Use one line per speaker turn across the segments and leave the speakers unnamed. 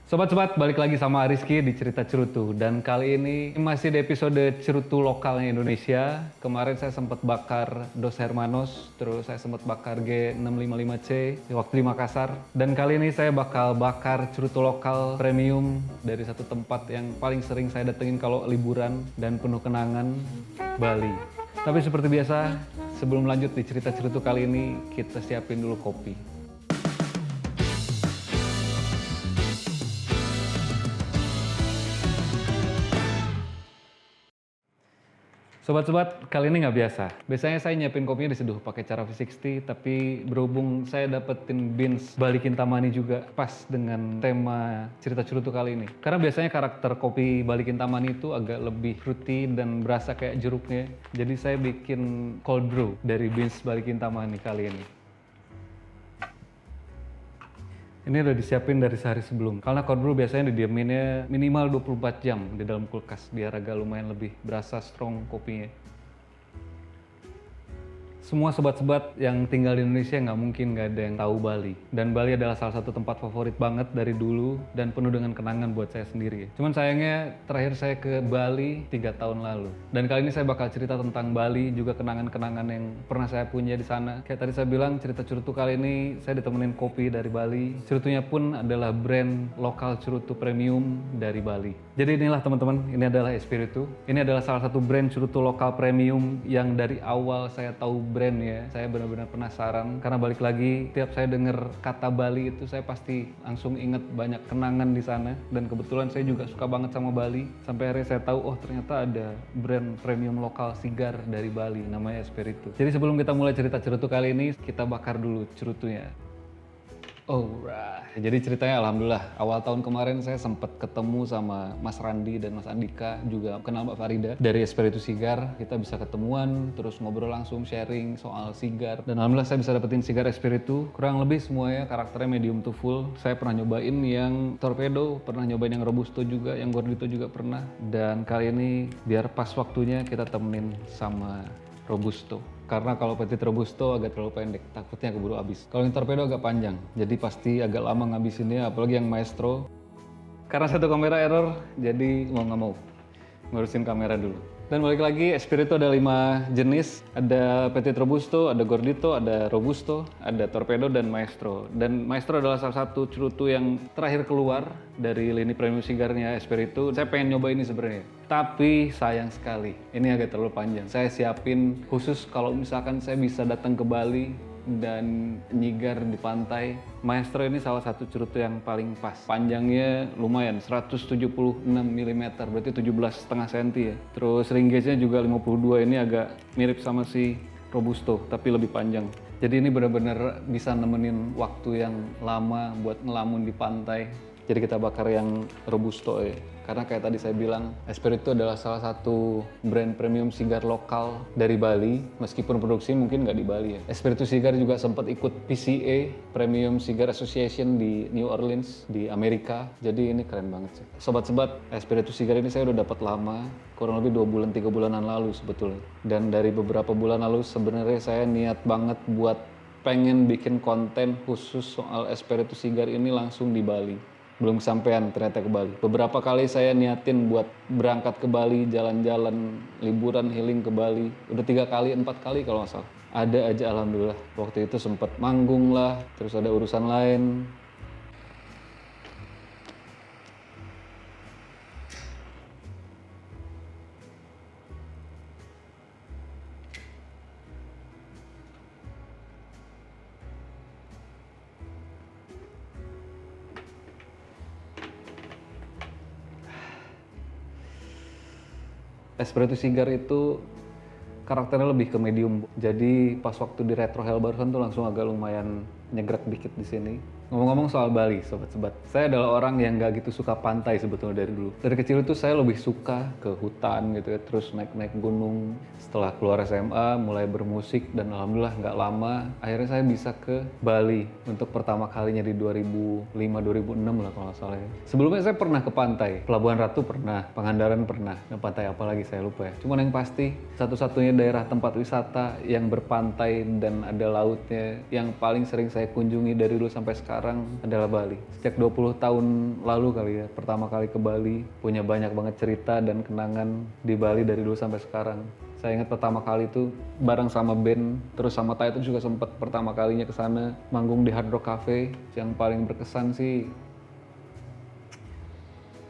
Sobat-sobat, balik lagi sama Rizky di Cerita Cerutu. Dan kali ini masih di episode Cerutu lokalnya Indonesia. Kemarin saya sempat bakar Dos Hermanos, terus saya sempat bakar G655C waktu di Makassar. Dan kali ini saya bakal bakar cerutu lokal premium dari satu tempat yang paling sering saya datengin kalau liburan dan penuh kenangan, Bali. Tapi seperti biasa, sebelum lanjut di Cerita Cerutu kali ini, kita siapin dulu kopi. Sobat-sobat, kali ini nggak biasa. Biasanya saya nyiapin kopinya diseduh pakai cara V60, tapi berhubung saya dapetin beans Bali Kintamani juga pas dengan tema cerita cerutu kali ini. Karena biasanya karakter kopi Bali Kintamani itu agak lebih fruity dan berasa kayak jeruknya. Jadi saya bikin cold brew dari beans Bali Kintamani kali ini. Ini udah disiapin dari sehari sebelum. Karena cold brew biasanya didieminnya minimal 24 jam di dalam kulkas biar agak lumayan lebih berasa strong kopinya. Semua sobat-sobat yang tinggal di Indonesia nggak mungkin nggak ada yang tahu Bali. Dan Bali adalah salah satu tempat favorit banget dari dulu dan penuh dengan kenangan buat saya sendiri. Cuman sayangnya terakhir saya ke Bali 3 tahun lalu. Dan kali ini saya bakal cerita tentang Bali, juga kenangan-kenangan yang pernah saya punya di sana. Kayak tadi saya bilang, cerita cerutu kali ini saya ditemenin kopi dari Bali. Cerutunya pun adalah brand lokal cerutu premium dari Bali. Jadi inilah teman-teman, ini adalah Espiritu. Ini adalah salah satu brand cerutu lokal premium yang dari awal saya tahu brand ya, saya benar-benar penasaran karena balik lagi tiap saya dengar kata Bali itu saya pasti langsung inget banyak kenangan di sana, dan kebetulan saya juga suka banget sama Bali sampai akhirnya saya tahu oh ternyata ada brand premium lokal sigar dari Bali namanya Espiritu. Jadi sebelum kita mulai cerita cerutu kali ini, kita bakar dulu cerutunya. Alright, jadi ceritanya alhamdulillah awal tahun kemarin saya sempat ketemu sama Mas Randi dan Mas Andika, juga kenal Mbak Farida dari Espiritu Sigar. Kita bisa ketemuan, terus ngobrol langsung, sharing soal sigar, dan alhamdulillah saya bisa dapetin sigar Espiritu. Kurang lebih semuanya karakternya medium to full. Saya pernah nyobain yang Torpedo, pernah nyobain yang Robusto juga, yang Gordito juga pernah. Dan kali ini biar pas waktunya kita temenin sama Robusto. Karena kalau Petit Robusto agak terlalu pendek, takutnya keburu habis. Kalau yang Torpedo agak panjang, jadi pasti agak lama ngabisinnya, apalagi yang Maestro. Karena satu kamera error, jadi mau nggak mau ngurusin kamera dulu. Dan balik lagi, Espiritu ada 5 jenis. Ada Petit Robusto, ada Gordito, ada Robusto, ada Torpedo, dan Maestro. Dan Maestro adalah salah satu cerutu yang terakhir keluar dari lini premium sigarnya Espiritu. Saya pengen nyoba ini sebenarnya. Tapi sayang sekali, ini agak terlalu panjang. Saya siapin khusus kalau misalkan saya bisa datang ke Bali dan nyigar di pantai. Maestro ini salah satu cerutu yang paling pas. Panjangnya lumayan, 176 mm, berarti 17,5 cm ya. Terus ring gauge-nya juga 52, ini agak mirip sama si Robusto, tapi lebih panjang. Jadi ini benar-benar bisa nemenin waktu yang lama buat ngelamun di pantai. Jadi kita bakar yang Robusto ya. Karena kayak tadi saya bilang, Espiritu adalah salah satu brand premium sigar lokal dari Bali, meskipun produksi mungkin nggak di Bali ya. Espiritu Sigar juga sempat ikut PCA, Premium Cigar Association di New Orleans, di Amerika. Jadi ini keren banget sih. Sobat-sobat, Espiritu Sigar ini saya udah dapat lama, kurang lebih 2 bulan, 3 bulanan lalu sebetulnya. Dan dari beberapa bulan lalu sebenarnya saya niat banget buat pengen bikin konten khusus soal Espiritu Sigar ini langsung di Bali. Belum kesampaian ternyata ke Bali. Beberapa kali saya niatin buat berangkat ke Bali, jalan-jalan, liburan, healing ke Bali. Udah 3 kali, 4 kali kalau nggak salah. Ada aja alhamdulillah. Waktu itu sempat manggung lah, terus ada urusan lain. Espiritu Sigar itu karakternya lebih ke medium. Jadi pas waktu di Retro Hell barusan tuh langsung agak lumayan nyegrek dikit di sini. Ngomong-ngomong soal Bali, sobat-sobat, saya adalah orang yang nggak gitu suka pantai sebetulnya dari dulu. Dari kecil itu saya lebih suka ke hutan gitu ya, terus naik-naik gunung. Setelah keluar SMA, mulai bermusik, dan alhamdulillah nggak lama, akhirnya saya bisa ke Bali untuk pertama kalinya di 2005-2006 lah kalau nggak salah ya. Sebelumnya saya pernah ke pantai, Pelabuhan Ratu pernah, Pangandaran pernah, dan pantai apa lagi saya lupa ya. Cuman yang pasti, satu-satunya daerah tempat wisata yang berpantai dan ada lautnya yang paling sering saya kunjungi dari dulu sampai sekarang sekarang adalah Bali. Sejak 20 tahun lalu kali ya, pertama kali ke Bali, punya banyak banget cerita dan kenangan di Bali dari dulu sampai sekarang. Saya ingat pertama kali itu bareng sama band, terus sama Taito juga sempat pertama kalinya ke sana manggung di Hard Rock Cafe. Yang paling berkesan sih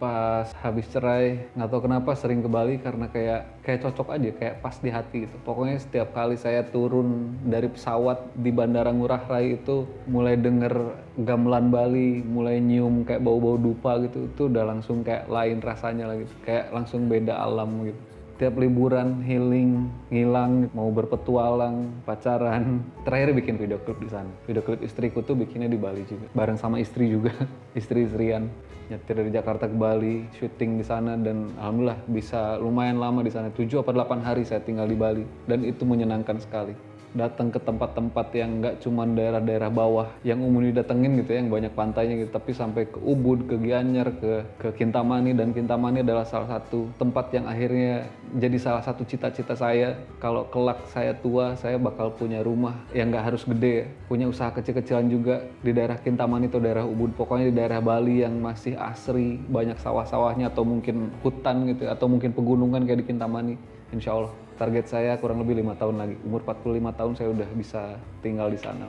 pas habis cerai, nggak tahu kenapa sering ke Bali karena kayak cocok aja, kayak pas di hati gitu. Pokoknya setiap kali saya turun dari pesawat di Bandara Ngurah Rai itu mulai denger gamelan Bali, mulai nyium kayak bau-bau dupa gitu, itu udah langsung kayak lain rasanya lagi, kayak langsung beda alam gitu. Tiap liburan, healing, ngilang, mau berpetualang, pacaran. Terakhir bikin video klip di sana. Video klip istriku tuh bikinnya di Bali juga. Bareng sama istri juga, istri-istrian. Nyetir dari Jakarta ke Bali, syuting di sana dan alhamdulillah bisa lumayan lama di sana. 7 atau 8 hari saya tinggal di Bali dan itu menyenangkan sekali. Datang ke tempat-tempat yang nggak cuma daerah-daerah bawah yang umum didatengin gitu ya, yang banyak pantainya gitu, tapi sampai ke Ubud, ke Gianyar, ke Kintamani, dan Kintamani adalah salah satu tempat yang akhirnya jadi salah satu cita-cita saya. Kalau kelak saya tua, saya bakal punya rumah yang nggak harus gede ya, punya usaha kecil-kecilan juga di daerah Kintamani atau daerah Ubud, pokoknya di daerah Bali yang masih asri, banyak sawah-sawahnya atau mungkin hutan gitu, atau mungkin pegunungan kayak di Kintamani. Insya Allah target saya kurang lebih 5 tahun lagi, umur 45 tahun saya udah bisa tinggal di sana.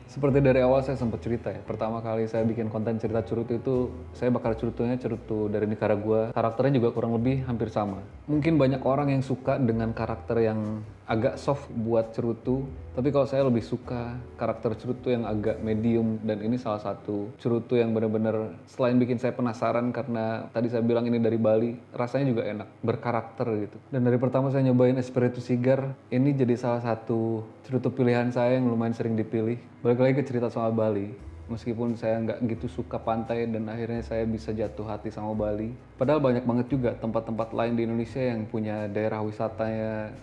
Seperti dari awal saya sempat cerita ya, pertama kali saya bikin konten cerita cerutu itu, saya bakal cerutunya cerutu dari Nicaragua. Karakternya juga kurang lebih hampir sama. Mungkin banyak orang yang suka dengan karakter yang agak soft buat cerutu, tapi kalau saya lebih suka karakter cerutu yang agak medium, dan ini salah satu cerutu yang benar-benar selain bikin saya penasaran karena tadi saya bilang ini dari Bali, rasanya juga enak, berkarakter gitu. Dan dari pertama saya nyobain Espiritu Sigar, ini jadi salah satu cerutu pilihan saya yang lumayan sering dipilih. Balik lagi ke cerita soal Bali, meskipun saya nggak gitu suka pantai dan akhirnya saya bisa jatuh hati sama Bali. Padahal banyak banget juga tempat-tempat lain di Indonesia yang punya daerah wisatanya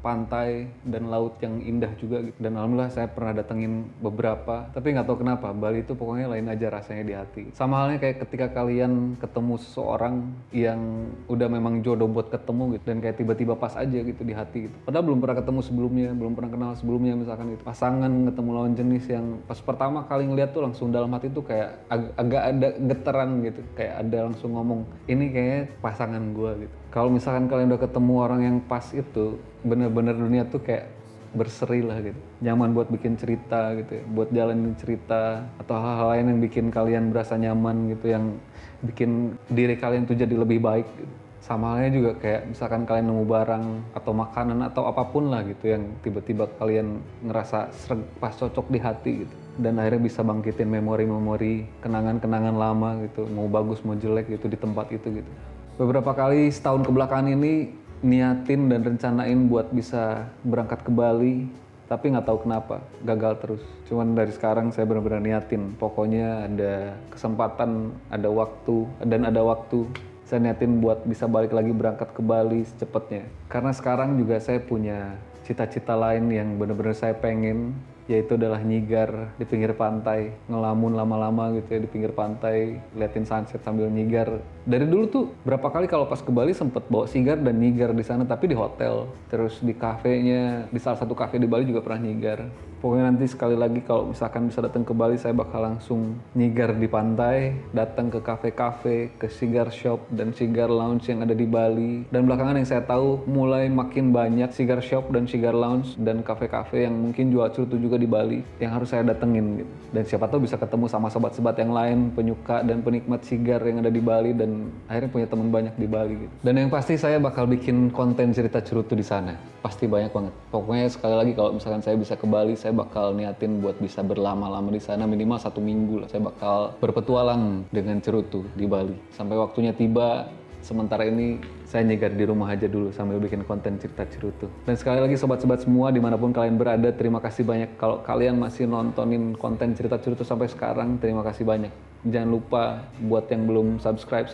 pantai dan laut yang indah juga gitu. Dan alhamdulillah saya pernah datengin beberapa, tapi nggak tahu kenapa Bali itu pokoknya lain aja rasanya di hati. Sama halnya kayak ketika kalian ketemu seseorang yang udah memang jodoh buat ketemu gitu, dan kayak tiba-tiba pas aja gitu di hati gitu. Padahal belum pernah ketemu sebelumnya, belum pernah kenal sebelumnya misalkan gitu. Pasangan ketemu lawan jenis yang pas pertama kali ngeliat tuh langsung dalam hati tuh kayak agak ada getaran gitu, kayak ada langsung ngomong ini kayaknya pasangan gua gitu. Kalau misalkan kalian udah ketemu orang yang pas itu, bener-bener dunia tuh kayak berseri lah gitu. Nyaman buat bikin cerita gitu ya, buat jalanin cerita atau hal-hal lain yang bikin kalian berasa nyaman gitu, yang bikin diri kalian tuh jadi lebih baik gitu. Sama halnya juga kayak misalkan kalian nemu barang atau makanan atau apapun lah gitu yang tiba-tiba kalian ngerasa pas cocok di hati gitu. Dan akhirnya bisa bangkitin memori-memori, kenangan-kenangan lama gitu, mau bagus mau jelek gitu di tempat itu gitu. Beberapa kali setahun kebelakangan ini niatin dan rencanain buat bisa berangkat ke Bali, tapi nggak tahu kenapa gagal terus. Cuman dari sekarang saya benar-benar niatin, pokoknya ada kesempatan, ada waktu, dan ada waktu. Saya niatin buat bisa balik lagi berangkat ke Bali secepatnya. Karena sekarang juga saya punya cita-cita lain yang benar-benar saya pengen, yaitu adalah nyigar di pinggir pantai, ngelamun lama-lama gitu ya di pinggir pantai, liatin sunset sambil nyigar. Dari dulu tuh berapa kali kalau pas ke Bali sempet bawa sigar dan nyigar di sana, tapi di hotel, terus di kafenya, di salah satu kafe di Bali juga pernah nyigar. Pokoknya nanti sekali lagi kalau misalkan bisa datang ke Bali, saya bakal langsung nyigar di pantai, datang ke kafe-kafe, ke cigar shop dan cigar lounge yang ada di Bali. Dan belakangan yang saya tahu mulai makin banyak cigar shop dan cigar lounge dan kafe-kafe yang mungkin jual cerutu juga di Bali yang harus saya datengin gitu. Dan siapa tahu bisa ketemu sama sobat-sobat yang lain, penyuka dan penikmat cigar yang ada di Bali, dan akhirnya punya teman banyak di Bali gitu. Dan yang pasti saya bakal bikin konten cerita cerutu di sana. Pasti banyak banget. Pokoknya sekali lagi kalau misalkan saya bisa ke Bali, saya bakal niatin buat bisa berlama-lama di sana, minimal 1 minggu lah. Saya bakal berpetualang dengan cerutu di Bali. Sampai waktunya tiba, sementara ini saya nyegar di rumah aja dulu sambil bikin konten cerita cerutu. Dan sekali lagi sobat-sobat semua dimanapun kalian berada, terima kasih banyak kalau kalian masih nontonin konten cerita cerutu sampai sekarang. Terima kasih banyak. Jangan lupa buat yang belum subscribe.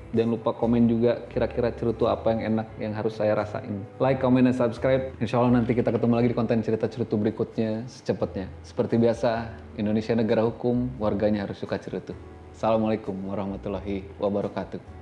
Jangan lupa komen juga kira-kira cerutu apa yang enak yang harus saya rasain. Like, comment, dan subscribe. Insya Allah nanti kita ketemu lagi di konten cerita cerutu berikutnya secepatnya. Seperti biasa, Indonesia negara hukum, warganya harus suka cerutu. Assalamualaikum warahmatullahi wabarakatuh.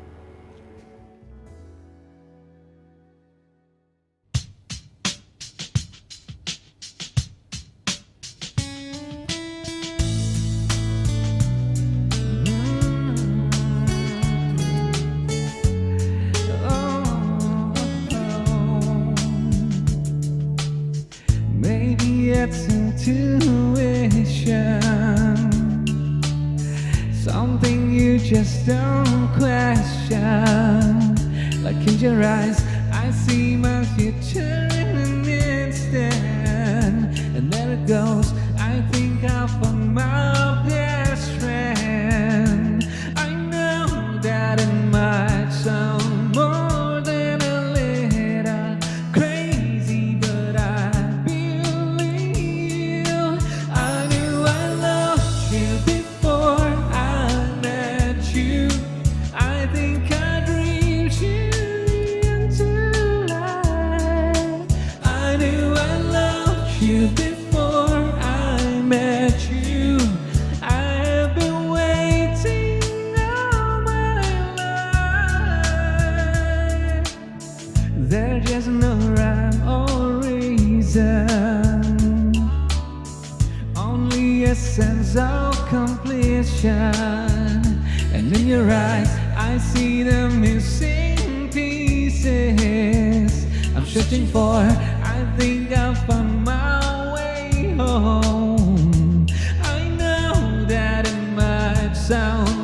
just don't question. Like in your eyes, I see my future in an instant. And there it goes, I think I found my best friend. I know that it might sound more than a little crazy, but I believe. I knew I loved you before I met you. I think I dreamed you into life. I knew I loved you before I met you. I have been waiting all my life. There's just no rhyme or reason, only a sense of completion. And in your eyes, I see the missing pieces I'm searching for. I think I found my way home. I know that it might sound